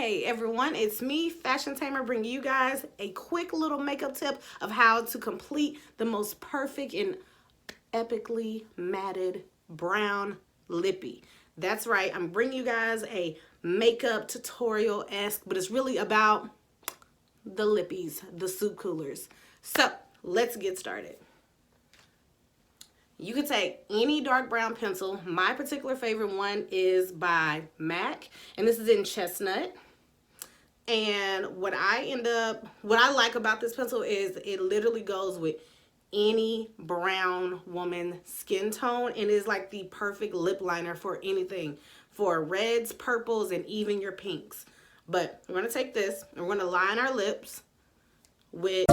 Hey everyone, it's me, Fashion Tamer, bringing you guys a quick little makeup tip of how to complete the most perfect and epically matted brown lippy. That's right, I'm bringing you guys a makeup tutorial-esque, but it's really about the lippies, the soup coolers. So let's get started. You could take any dark brown pencil. My particular favorite one is by MAC, and this is in Chestnut. And what I like about this pencil is it literally goes with any brown woman skin tone and is like the perfect lip liner for anything, for reds, purples, and even your pinks. But we're gonna take this and we're gonna line our lips with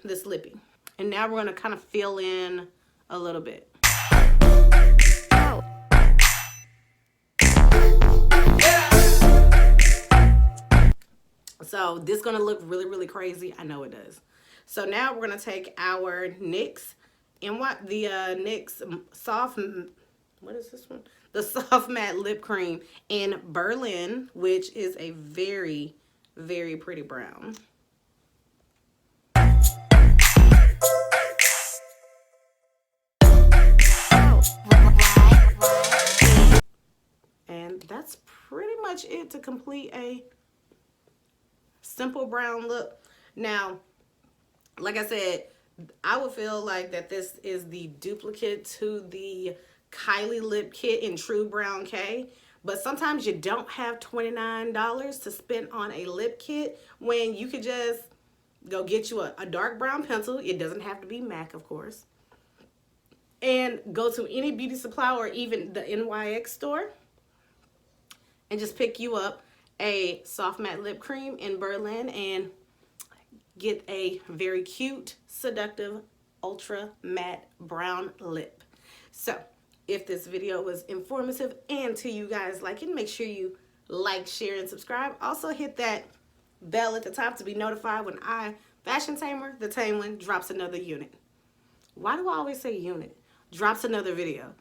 this lippy. And now we're going to kind of fill in a little bit. So this is going to look really, really crazy. I know it does. So now we're going to take our NYX NYX soft, what is this one? The Soft Matte Lip Cream in Berlin, which is a very, very pretty brown. And that's pretty much it to complete a simple brown look. Now, like I said, I would feel like that this is the duplicate to the Kylie lip kit in True Brown K. But sometimes you don't have $29 to spend on a lip kit when you could just go get you a dark brown pencil. It doesn't have to be MAC, of course. And go to any beauty supply or even the NYX store and just pick you up a soft matte lip cream in Berlin and get a very cute, seductive, ultra matte brown lip. So if this video was informative and to you guys like it, make sure you like, share, and subscribe. Also hit that bell at the top to be notified when I, Fashion Tamer, the Tame One, drops another unit. Why do I always say unit? Drops another video.